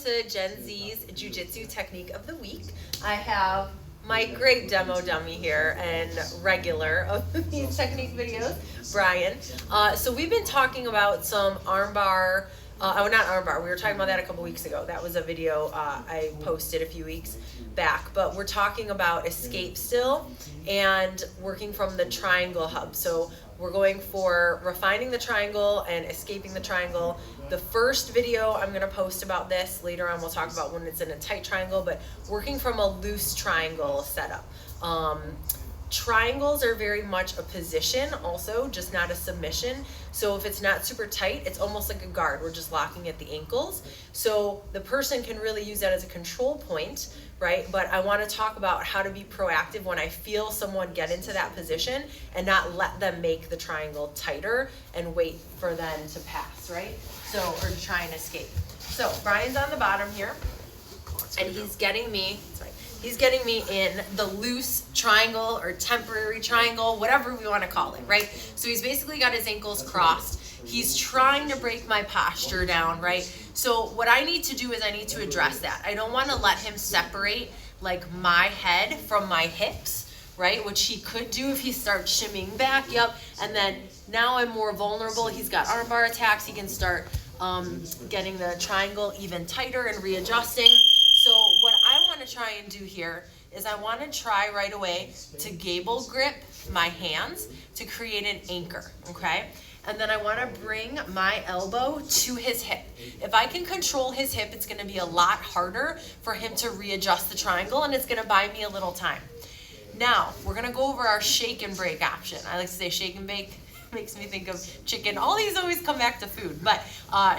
to Gen Z's Jiu-Jitsu Technique of the Week. I have my great demo dummy here and regular of these technique videos, Brian. So we've been talking about some armbar, not armbar, we were talking about that a couple weeks ago. That was a video I posted a few weeks back, but we're talking about escape still and working from the triangle hub. So we're going for refining the triangle and escaping the triangle. The first video I'm going to post about this. Later on we'll talk about when it's in a tight triangle, but working from a loose triangle setup. Triangles are very much a position also, just not a submission. So if it's not super tight, it's almost like a guard. We're just locking at the ankles. So the person can really use that as a control point, right? But I want to talk about how to be proactive when I feel someone get into that position and not let them make the triangle tighter and wait for them to pass, right? So, or to try and escape. So Brian's on the bottom here and he's getting me, he's getting me in the loose triangle or temporary triangle, whatever we want to call it, right? So he's basically got his ankles crossed. He's trying to break my posture down, right? So what I need to do is I need to address that. I don't want to let him separate like my head from my hips, right? Which he could do if he starts shimmying back, yep. And then now I'm more vulnerable. He's got armbar attacks. He can start getting the triangle even tighter and readjusting. So what I want to try and do here is I want to try right away to gable grip my hands to create an anchor, okay? And then I want to bring my elbow to his hip. If I can control his hip, it's going to be a lot harder for him to readjust the triangle, and it's going to buy me a little time. Now, we're going to go over our shake and break option. I like to say shake and bake. Makes me think of chicken. All these always come back to food, but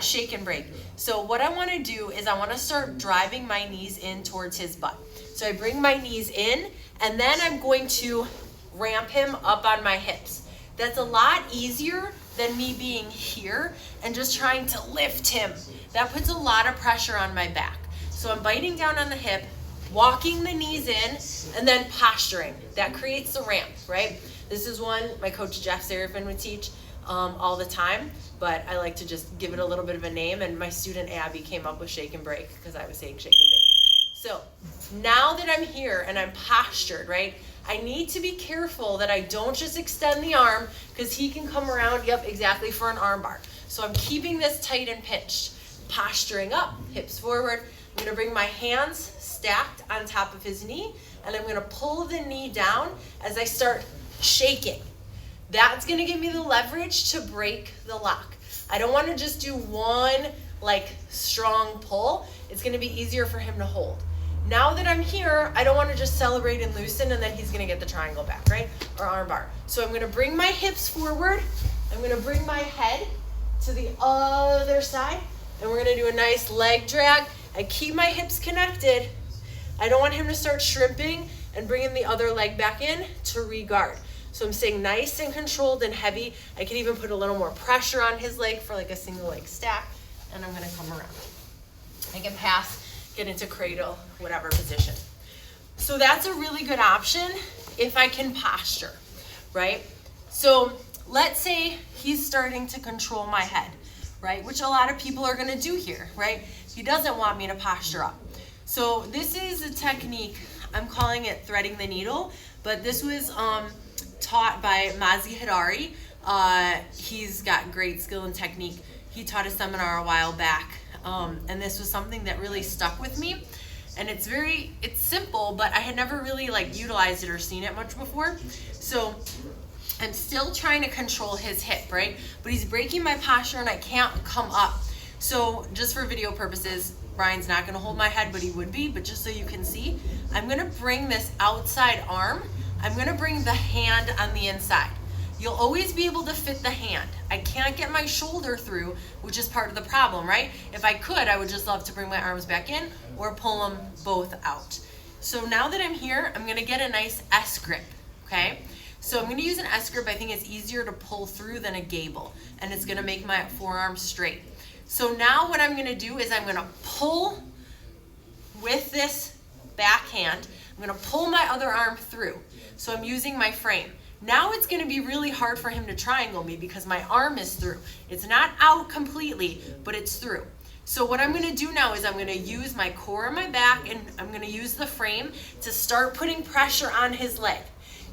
shake and break. So what I want to do is I want to start driving my knees in towards his butt. So I bring my knees in, and then I'm going to ramp him up on my hips. That's a lot easier than me being here and just trying to lift him. That puts a lot of pressure on my back. So I'm biting down on the hip, walking the knees in, and then posturing. That creates the ramp, right? This is one my coach Jeff Serafin would teach all the time, but I like to just give it a little bit of a name, and my student Abby came up with shake and break because I was saying shake and bake. So now that I'm here and I'm postured, right, I need to be careful that I don't just extend the arm because he can come around, yep, exactly, for an arm bar. So I'm keeping this tight and pinched, posturing up, hips forward. I'm going to bring my hands stacked on top of his knee, and I'm going to pull the knee down as I start shaking. That's going to give me the leverage to break the lock. I don't want to just do one like strong pull. It's going to be easier for him to hold. Now that I'm here, I don't want to just celebrate and loosen and then he's going to get the triangle back, right? Or arm bar. So I'm going to bring my hips forward. I'm going to bring my head to the other side, and we're going to do a nice leg drag. I keep my hips connected. I don't want him to start shrimping and bringing the other leg back in to re-guard. So I'm staying nice and controlled and heavy. I can even put a little more pressure on his leg for like a single leg stack, and I'm gonna come around. I can pass, get into cradle, whatever position. So that's a really good option if I can posture, right? So let's say he's starting to control my head, right? Which a lot of people are gonna do here, right? He doesn't want me to posture up. So this is a technique, I'm calling it threading the needle, but this was taught by Mazi Hidari. He's got great skill and technique. He taught a seminar a while back, and this was something that really stuck with me. And it's simple, but I had never really like utilized it or seen it much before. So I'm still trying to control his hip, right? But he's breaking my posture and I can't come up. So just for video purposes, Brian's not gonna hold my head, but he would be, but just so you can see, I'm gonna bring this outside arm, I'm gonna bring the hand on the inside. You'll always be able to fit the hand. I can't get my shoulder through, which is part of the problem, right? If I could, I would just love to bring my arms back in or pull them both out. So now that I'm here, I'm gonna get a nice S grip, okay? So I'm gonna use an S grip. I think it's easier to pull through than a gable, and it's gonna make my forearm straight. So now what I'm gonna do is I'm gonna pull with this back hand. I'm gonna pull my other arm through. So I'm using my frame. Now it's gonna be really hard for him to triangle me because my arm is through. It's not out completely, but it's through. So what I'm gonna do now is I'm gonna use my core and my back, and I'm gonna use the frame to start putting pressure on his leg.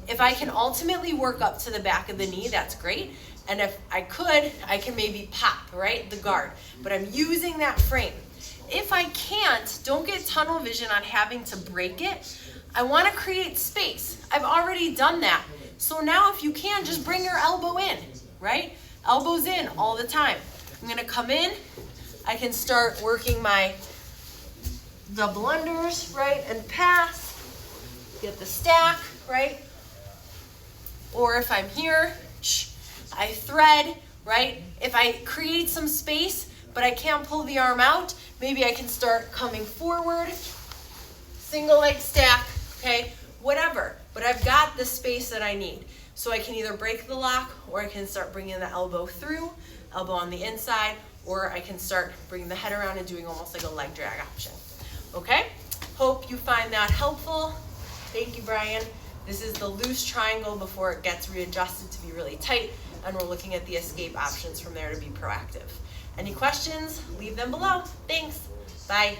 If I can ultimately work up to the back of the knee, that's great. And if I could, I can maybe pop, right, the guard. But I'm using that frame. If I can't, don't get tunnel vision on having to break it. I wanna create space. I've already done that. So now if you can, just bring your elbow in, right? Elbows in all the time. I'm gonna come in. I can start working the blunders, right, and pass. Get the stack, right? Or if I'm here, I thread, right? If I create some space, but I can't pull the arm out, maybe I can start coming forward, single leg stack, okay? Whatever, but I've got the space that I need. So I can either break the lock, or I can start bringing the elbow through, elbow on the inside, or I can start bringing the head around and doing almost like a leg drag option. Okay? Hope you find that helpful. Thank you, Brian. This is the loose triangle before it gets readjusted to be really tight, and we're looking at the escape options from there to be proactive. Any questions? Leave them below. Thanks. Bye.